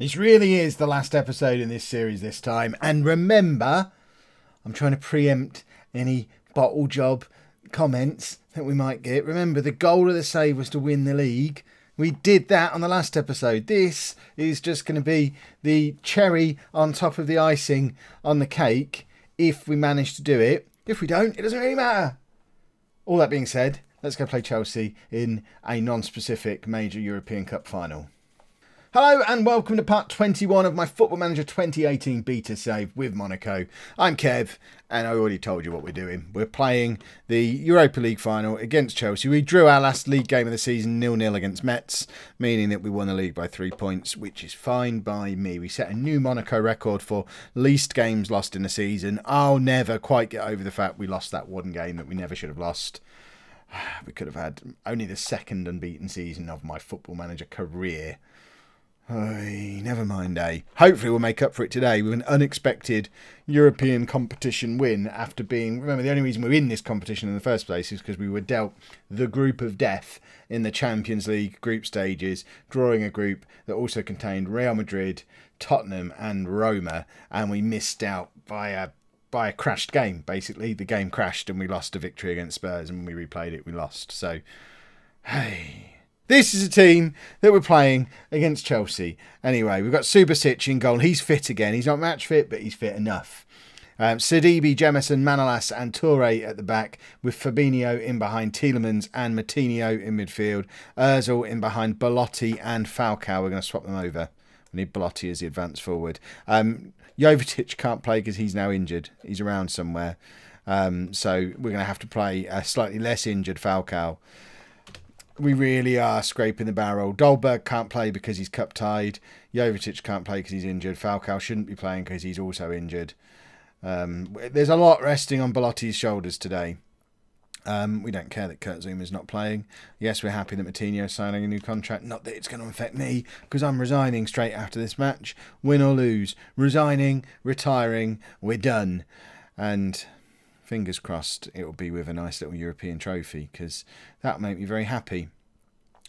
This really is the last episode in this series this time. And remember, I'm trying to preempt any bottle job comments that we might get. Remember, the goal of the save was to win the league. We did that on the last episode. This is just going to be the cherry on top of the icing on the cake if we manage to do it. If we don't, it doesn't really matter. All that being said, let's go play Chelsea in a non-specific major European Cup final. Hello and welcome to part 21 of my Football Manager 2018 beta save with Monaco. I'm Kev and I already told you what we're doing. We're playing the Europa League final against Chelsea. We drew our last league game of the season 0-0 against Metz, meaning that we won the league by 3 points, which is fine by me. We set a new Monaco record for least games lost in a season. I'll never quite get over the fact we lost that one game that we never should have lost. We could have had only the second unbeaten season of my Football Manager career. Never mind, eh? Hopefully we'll make up for it today with an unexpected European competition win after being... Remember, the only reason we're in this competition in the first place is because we were dealt the group of death in the Champions League group stages, drawing a group that also contained Real Madrid, Tottenham and Roma, and we missed out by a crashed game, basically. The game crashed and we lost a victory against Spurs, and when we replayed it, we lost. So, hey... This is a team that we're playing against Chelsea. Anyway, we've got Subasic in goal. He's fit again. He's not match fit, but he's fit enough. Sidibe, Jemison, Manolas and Toure at the back, with Fabinho in behind Tielemans and Moutinho in midfield. Ozil in behind Belotti and Falcao. We're going to swap them over. We need Belotti as the advance forward. Jovetic can't play because he's now injured. He's around somewhere. So we're going to have to play a slightly less injured Falcao. We really are scraping the barrel. Dolberg can't play because he's cup tied. Jovetic can't play because he's injured. Falcao shouldn't be playing because he's also injured. There's a lot resting on Belotti's shoulders today. We don't care that Kurt Zouma's not playing. Yes, we're happy that Moutinho is signing a new contract. Not that it's going to affect me, because I'm resigning straight after this match. Win or lose. Resigning, retiring, we're done. And... fingers crossed it will be with a nice little European trophy, because that will make me very happy.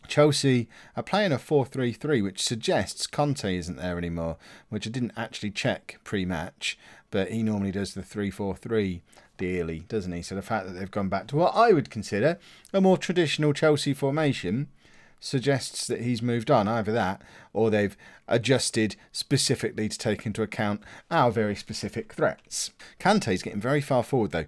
Chelsea are playing a 4-3-3, which suggests Conte isn't there anymore, which I didn't actually check pre-match, but he normally does the 3-4-3 dearly, doesn't he? So the fact that they've gone back to what I would consider a more traditional Chelsea formation suggests that he's moved on. Either that or they've adjusted specifically to take into account our very specific threats. Kante's getting very far forward though.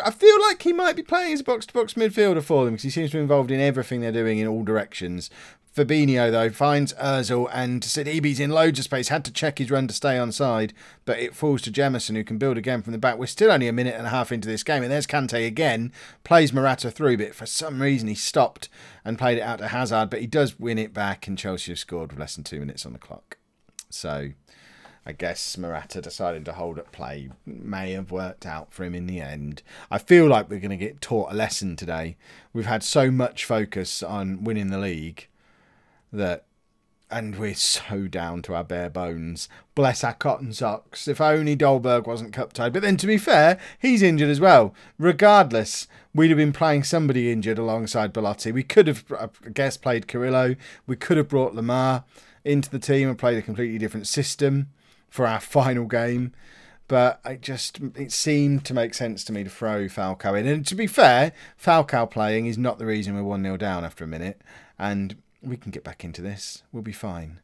I feel like he might be playing as a box-to-box midfielder for them because he seems to be involved in everything they're doing in all directions. Fabinho though finds Ozil and Sidibe's in loads of space. Had to check his run to stay onside, but it falls to Jemison, who can build again from the back. We're still only a minute and a half into this game, and there's Kante again. Plays Morata through, but for some reason he stopped and played it out to Hazard, but he does win it back, and Chelsea have scored with less than 2 minutes on the clock. So I guess Morata deciding to hold up play may have worked out for him in the end. I feel like we're going to get taught a lesson today. We've had so much focus on winning the league and we're so down to our bare bones. Bless our cotton socks. If only Dolberg wasn't cup tied. But then to be fair, he's injured as well. Regardless, we'd have been playing somebody injured alongside Belotti. We could have, I guess, played Carrillo. We could have brought Lamar into the team and played a completely different system for our final game. But it seemed to make sense to me to throw Falcao in. And to be fair, Falcao playing is not the reason we're 1-0 down after a minute. And we can get back into this. We'll be fine.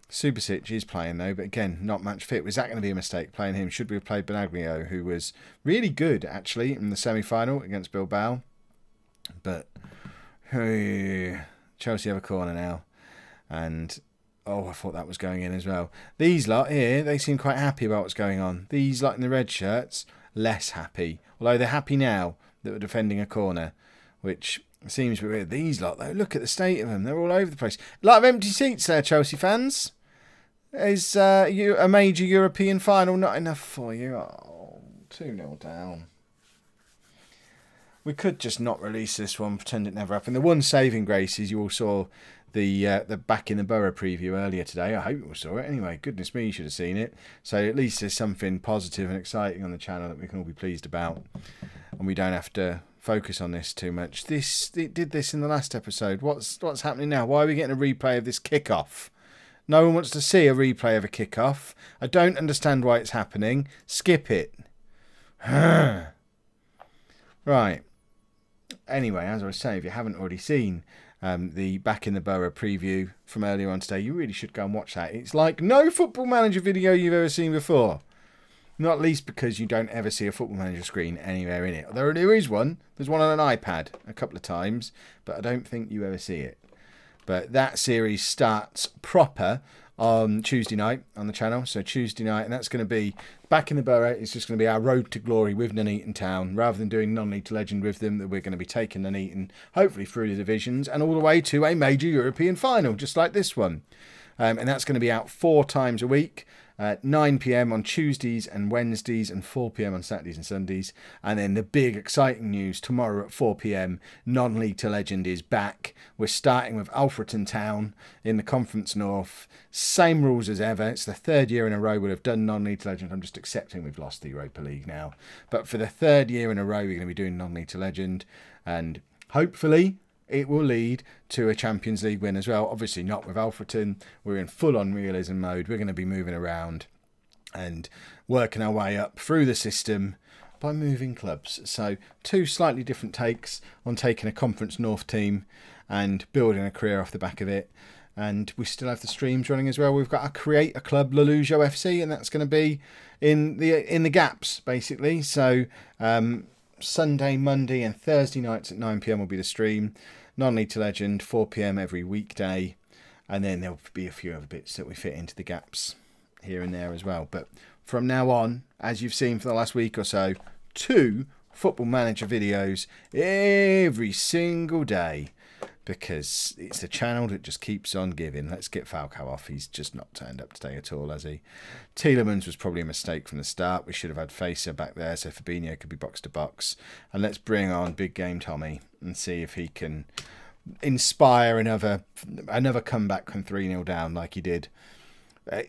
Subasic is playing though, but again, not match fit. Was that going to be a mistake playing him? Should we have played Benaglio, who was really good actually in the semi-final against Bilbao? But Chelsea have a corner now. And oh, I thought that was going in as well. These lot here, they seem quite happy about what's going on. These lot in the red shirts, less happy. Although they're happy now that we're defending a corner, which... seems weird. These lot, though, look at the state of them. They're all over the place. A lot of empty seats there, Chelsea fans. Is a major European final not enough for you? Oh, 2-0 down. We could just not release this one, pretend it never happened. The one saving grace is you all saw the Back in the Borough preview earlier today. I hope you all saw it. Anyway, goodness me, you should have seen it. So at least there's something positive and exciting on the channel that we can all be pleased about. And we don't have to focus on this too much. It did this in the last episode. What's happening now? Why are we getting a replay of this kickoff? No one wants to see a replay of a kickoff. I don't understand why it's happening. Skip it. Right. Anyway, as I was saying, if you haven't already seen the Back in the Borough preview from earlier on today, you really should go and watch that. It's like no Football Manager video you've ever seen before. Not least because you don't ever see a Football Manager screen anywhere in it. There is one. There's one on an iPad a couple of times, but I don't think you ever see it. But that series starts proper on Tuesday night on the channel. So Tuesday night, and that's going to be Back in the Borough. It's just going to be our road to glory with Nuneaton Town. Rather than doing non-league to legend with them, that we're going to be taking Nuneaton hopefully through the divisions and all the way to a major European final, just like this one. And that's going to be out 4 times a week. 9 PM on Tuesdays and Wednesdays and 4 PM on Saturdays and Sundays. And then the big exciting news tomorrow at 4 PM, non-league to legend is back. We're starting with Alfreton Town in the Conference North. Same rules as ever. It's the 3rd year in a row we'll have done non-league to legend. I'm just accepting we've lost the Europa League now. But for the 3rd year in a row we're going to be doing non-league to legend. And hopefully it will lead to a Champions League win as well. Obviously not with Alfreton. We're in full-on realism mode. We're going to be moving around and working our way up through the system by moving clubs. So 2 slightly different takes on taking a Conference North team and building a career off the back of it. And we still have the streams running as well. We've got our Create a Club Lollujo FC, and that's going to be in the gaps basically. So Sunday, Monday and Thursday nights at 9 PM will be the stream. Non-league to legend, 4 PM every weekday. And then there'll be a few other bits that we fit into the gaps here and there as well. But from now on, as you've seen for the last week or so, 2 Football Manager videos every single day. Because it's the channel that just keeps on giving. Let's get Falcao off. He's just not turned up today at all, has he? Tielemans was probably a mistake from the start. We should have had Facer back there so Fabinho could be box to box. And let's bring on Big Game Tommy and see if he can inspire another comeback from 3-0 down like he did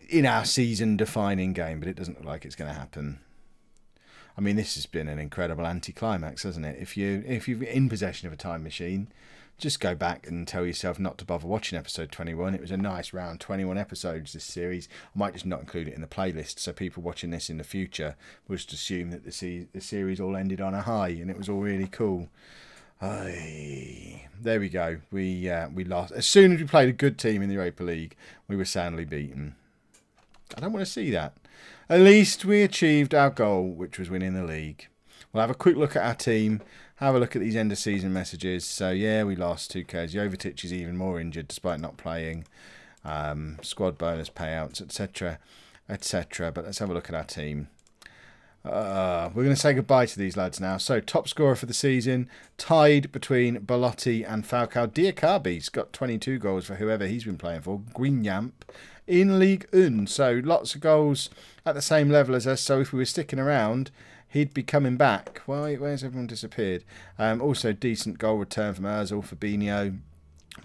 in our season-defining game. But it doesn't look like it's going to happen. I mean, this has been an incredible anticlimax, hasn't it? If you're in possession of a time machine, just go back and tell yourself not to bother watching episode 21. It was a nice round 21 episodes, this series. I might just not include it in the playlist, so people watching this in the future will just assume that the series all ended on a high and it was all really cool. There we go. We lost. As soon as we played a good team in the Europa League, we were soundly beaten. I don't want to see that. At least we achieved our goal, which was winning the league. We'll have a quick look at our team. Have a look at these end of season messages. So yeah, we lost. Who cares? Jovetic is even more injured despite not playing. Squad bonus payouts, etc, etc. But let's have a look at our team. We're going to say goodbye to these lads now. So top scorer for the season, tied between Belotti and Falcao. Diakabi's got 22 goals for whoever he's been playing for. Guignamp in Ligue 1. So lots of goals at the same level as us. So if we were sticking around, he'd be coming back. Why? Where's everyone disappeared? Also, decent goal return from Ozil, Fabinho.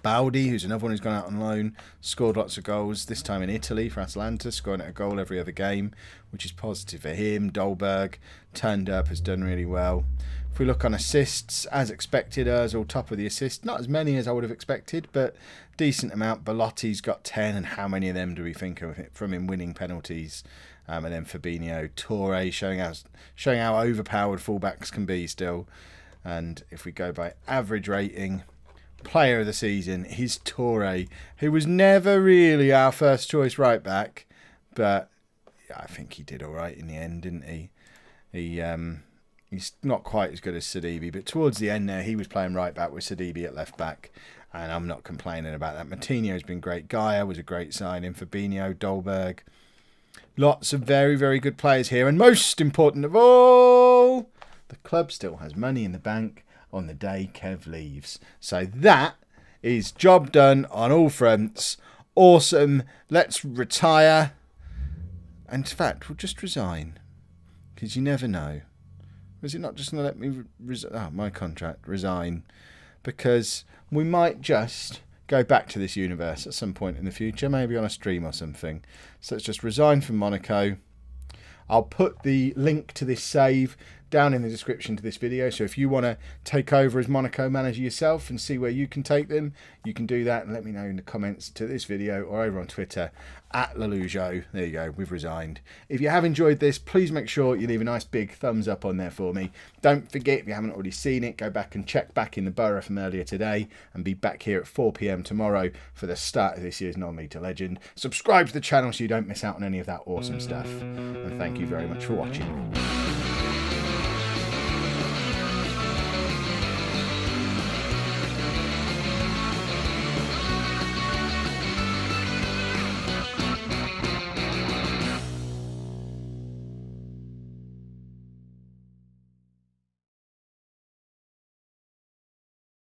Baldi, who's another one who's gone out on loan, scored lots of goals, this time in Italy for Atalanta, scoring a goal every other game, which is positive for him. Dolberg turned up, has done really well. If we look on assists, as expected, Ozil top of the assists. Not as many as I would have expected, but decent amount. Belotti's got 10, and how many of them do we think of from him winning penalties? And then Fabinho, Torre showing how overpowered fullbacks can be still. And if we go by average rating, player of the season is Torre, who was never really our first choice right back, but I think he did all right in the end, didn't he? He's not quite as good as Sidibe, but towards the end there, he was playing right back with Sidibe at left back, and I'm not complaining about that. Moutinho's been great. Gaia was a great signing. Fabinho, Dolberg. Lots of very, very good players here. And most important of all, the club still has money in the bank on the day Kev leaves. So that is job done on all fronts. Awesome. Let's retire. And in fact, we'll just resign. Because you never know. Was it not just going to let me my contract, resign? Because we might just go back to this universe at some point in the future, maybe on a stream or something. So let's just resign from Monaco. I'll put the link to this save down in the description to this video. So if you want to take over as Monaco manager yourself and see where you can take them, you can do that and let me know in the comments to this video or over on Twitter at Lollujo. There you go, we've resigned. If you have enjoyed this, please make sure you leave a nice big thumbs up on there for me. Don't forget, if you haven't already seen it, go back and check back in the borough from earlier today and be back here at 4 PM tomorrow for the start of this year's Non-League to Legend. Subscribe to the channel so you don't miss out on any of that awesome stuff. And thank you very much for watching.